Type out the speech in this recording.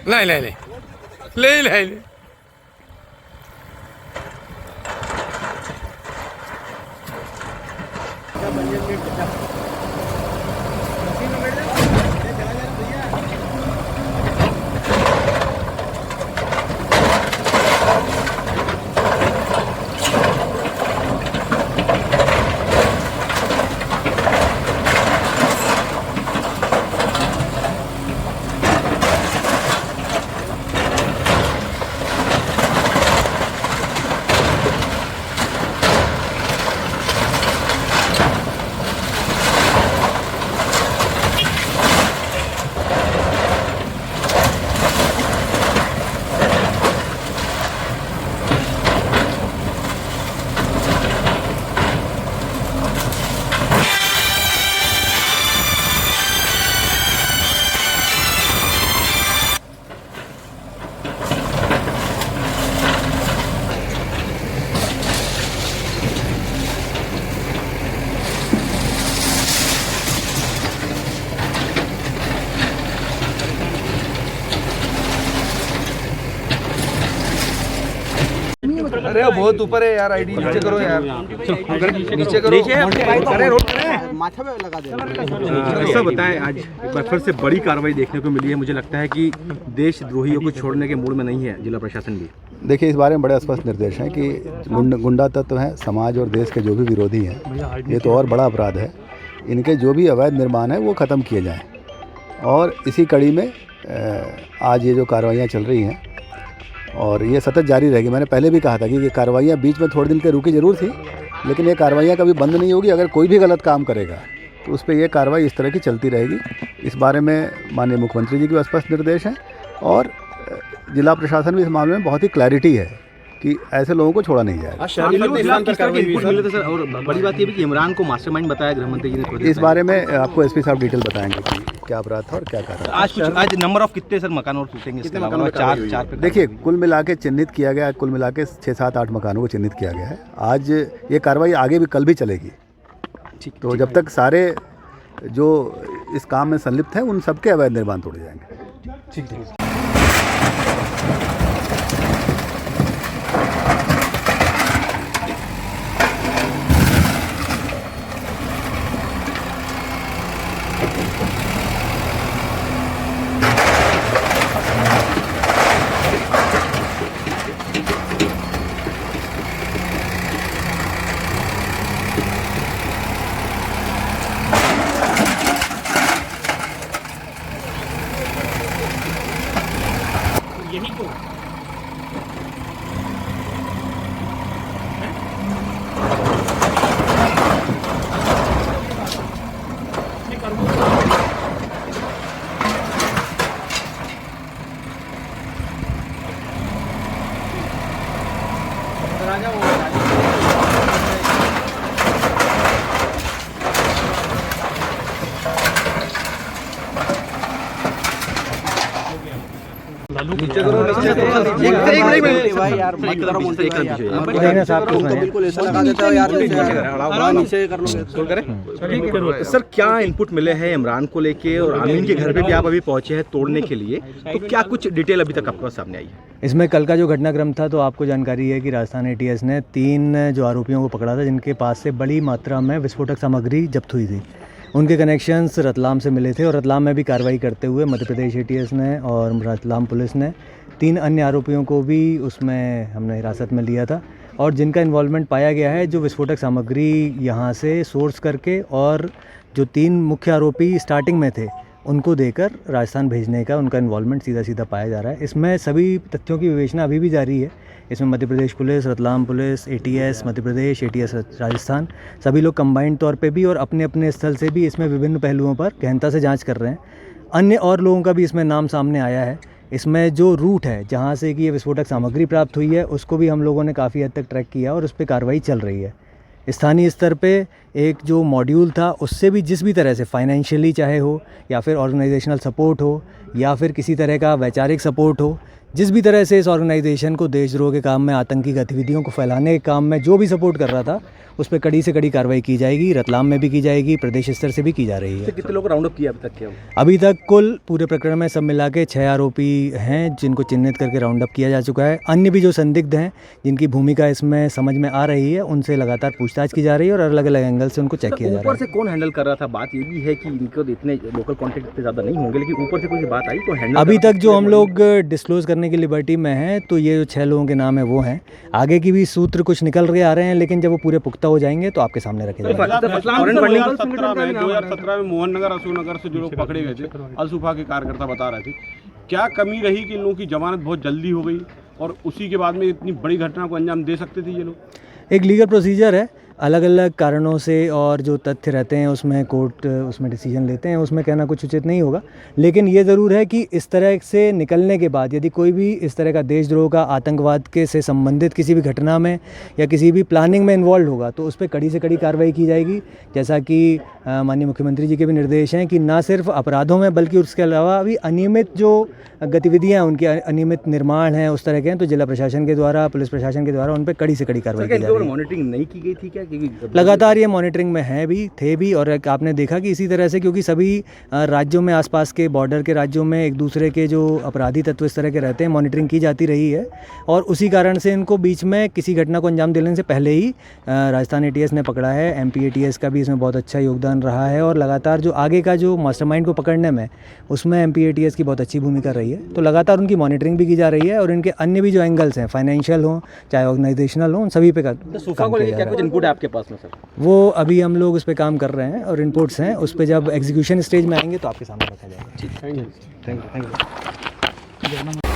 नहीं नहीं नहीं ले ले ले अरे बहुत ऊपर है यार, आईडी नीचे करो यार, नीचे करो, अरे रोड माथा पे लगा दे। ऐसा बताएं, आज एक बार फिर से बड़ी कार्रवाई देखने को मिली है। मुझे लगता है कि देशद्रोहियों को छोड़ने के मूड में नहीं है जिला प्रशासन भी। देखिए, इस बारे में बड़े स्पष्ट निर्देश हैं कि गुंडा तत्व हैं, समाज और देश के जो भी विरोधी हैं, ये तो और बड़ा अपराध है, इनके जो भी अवैध निर्माण है वो ख़त्म किए जाएं। और इसी कड़ी में आज ये जो कार्रवाइयाँ चल रही हैं और ये सतत जारी रहेगी। मैंने पहले भी कहा था कि ये कार्रवाइयाँ बीच में थोड़े दिन के रुकी ज़रूर थी, लेकिन ये कार्रवाइयाँ कभी बंद नहीं होगी। अगर कोई भी गलत काम करेगा तो उस पर ये कार्रवाई इस तरह की चलती रहेगी। इस बारे में माननीय मुख्यमंत्री जी के स्पष्ट निर्देश हैं और जिला प्रशासन भी इस मामले में बहुत ही क्लैरिटी है कि ऐसे लोगों को छोड़ा नहीं जाएगा। और बड़ी बात ये भी कि इमरान को मास्टरमाइंड बताया गृह मंत्री जी ने। इस बारे में आपको एसपी साहब डिटेल बताएंगे कि क्या अपराध था और क्या कारण। आज नंबर ऑफ कितने सर मकान और टूटेंगे? कितने मकान? चार पे। देखिए, कुल मिला के चिन्हित किया गया, कुल मिला के 6-7-8 मकानों को चिन्हित किया गया है। आज ये कार्रवाई आगे भी कल भी चलेगी। तो जब तक सारे जो इस काम में संलिप्त हैं उन सबके अवैध निर्माण तोड़े जाएंगे। ठीक। यही तो नीचे करो, नीचे करो। एक भाई यार मत करो मुझसे, एक साहब तुम तो बिल्कुल ऐसा लगा देते हो यार, नीचे कर लो सर। क्या इनपुट मिले हैं इमरान को लेके और आमीन के घर पे भी आप अभी पहुंचे हैं तोड़ने के लिए, तो क्या कुछ डिटेल अभी तक आपके पास सामने आई है? इसमें कल का जो घटनाक्रम था, तो आपको जानकारी है कि राजस्थान एटीएस ने 3 जो आरोपियों को पकड़ा था, जिनके पास से बड़ी मात्रा में विस्फोटक सामग्री जब्त हुई थी। उनके कनेक्शंस रतलाम से मिले थे और रतलाम में भी कार्रवाई करते हुए मध्य प्रदेश एटीएस ने और रतलाम पुलिस ने 3 अन्य आरोपियों को भी उसमें हमने हिरासत में लिया था और जिनका इन्वॉल्वमेंट पाया गया है, जो विस्फोटक सामग्री यहाँ से सोर्स करके और जो 3 मुख्य आरोपी स्टार्टिंग में थे उनको देकर राजस्थान भेजने का उनका इन्वॉल्वमेंट सीधा पाया जा रहा है। इसमें सभी तथ्यों की विवेचना अभी भी जारी है। इसमें Madhya Pradesh police, Ratlam police, ATS Madhya Pradesh, ATS Rajasthan, सभी लोग कंबाइंड तौर पे भी और अपने अपने स्थल से भी इसमें विभिन्न पहलुओं पर गहनता से जांच कर रहे हैं। अन्य और लोगों का भी इसमें नाम सामने आया है। इसमें जो रूट है जहाँ से कि ये विस्फोटक सामग्री प्राप्त हुई है, उसको भी हम लोगों ने काफ़ी हद तक ट्रैक किया और उस पर कार्रवाई चल रही है। स्थानीय स्तर पे एक जो मॉड्यूल था, उससे भी जिस भी तरह से फाइनेंशियली चाहे हो या फिर ऑर्गेनाइजेशनल सपोर्ट हो या फिर किसी तरह का वैचारिक सपोर्ट हो जिस भी तरह से इस ऑर्गेनाइजेशन को देशद्रोह के काम में, आतंकी गतिविधियों को फैलाने के काम में जो भी सपोर्ट कर रहा था, उस पर कड़ी से कड़ी कार्रवाई की जाएगी। रतलाम में भी की जाएगी, प्रदेश स्तर से भी की जा रही है। कितने लोग राउंड अप किया अभी तक क्या? अभी तक कुल पूरे प्रकरण में सब मिला के 6 आरोपी हैं जिनको चिन्हित करके राउंड अप किया जा चुका है। अन्य भी जो संदिग्ध हैं जिनकी भूमिका इसमें समझ में आ रही है, उनसे लगातार पूछताछ की जा रही है और अलग अलग एंगल से उनको चेक किया जा रहा है। ऊपर से कौन हैंडल कर रहा था? बात ये भी है कि इनको इतने लोकल कॉन्टेक्ट इतने ज़्यादा नहीं होंगे, लेकिन ऊपर से कोई बात आई तो हैंडल अभी तक जो हम लोग डिस्क्लोज करने की लिबर्टी में हैं, तो ये जो 6 लोगों के नाम है वो हैं। आगे की भी सूत्र कुछ निकल रहे आ रहे हैं, लेकिन जब वो पूरे पुख्ता हो जाएंगे तो आपके सामने रखे जाएंगे। 2017 में मोहन नगर, अशोक नगर से जो लोग पकड़े गए थे, अलसुफा के कार्यकर्ता बता रहे थे, क्या कमी रही कि इन लोगों की जमानत बहुत जल्दी हो गई और उसी के बाद में इतनी बड़ी घटना को अंजाम दे सकते थे ये लोग? एक लीगल प्रोसीजर है, अलग अलग कारणों से और जो तथ्य रहते हैं उसमें कोर्ट उसमें डिसीजन लेते हैं, उसमें कहना कुछ उचित नहीं होगा। लेकिन ये ज़रूर है कि इस तरह से निकलने के बाद यदि कोई भी इस तरह का देशद्रोह का, आतंकवाद के से संबंधित किसी भी घटना में या किसी भी प्लानिंग में इन्वॉल्व होगा तो उस पर कड़ी से कड़ी कार्रवाई की जाएगी। जैसा कि माननीय मुख्यमंत्री जी के भी निर्देश हैं कि ना सिर्फ अपराधों में बल्कि उसके अलावा भी अनियमित जो गतिविधियाँ, उनकी अनियमित निर्माण हैं उस तरह के हैं, तो जिला प्रशासन के द्वारा, पुलिस प्रशासन के द्वारा उन पर कड़ी से कड़ी कार्रवाई की जाएगी। मॉनिटरिंग नहीं की गई थी क्या? लगातार ये मॉनिटरिंग में है भी, थे भी, और आपने देखा कि इसी तरह से क्योंकि सभी राज्यों में, आसपास के बॉर्डर के राज्यों में एक दूसरे के जो अपराधी तत्व इस तरह के रहते हैं, मॉनिटरिंग की जाती रही है और उसी कारण से इनको बीच में किसी घटना को अंजाम देने से पहले ही राजस्थान ATS ने पकड़ा है। MP ATS का भी इसमें बहुत अच्छा योगदान रहा है और लगातार जो आगे का जो मास्टरमाइंड को पकड़ने में उसमें MP ATS की बहुत अच्छी भूमिका रही है। तो लगातार उनकी मॉनिटरिंग भी की जा रही है और इनके अन्य भी जो एंगल्स हैं, फाइनेंशियल हों चाहे ऑर्गेनाइजेशनल हों, उन सभी पे सुफा को लेकर क्या कुछ इनपुट है आपके पास में सर? वो अभी हम लोग उस पर काम कर रहे हैं और इनपुट्स हैं, उस पर जब एग्जीक्यूशन स्टेज में आएंगे तो आपके सामने रखा जाएगा। Thank you.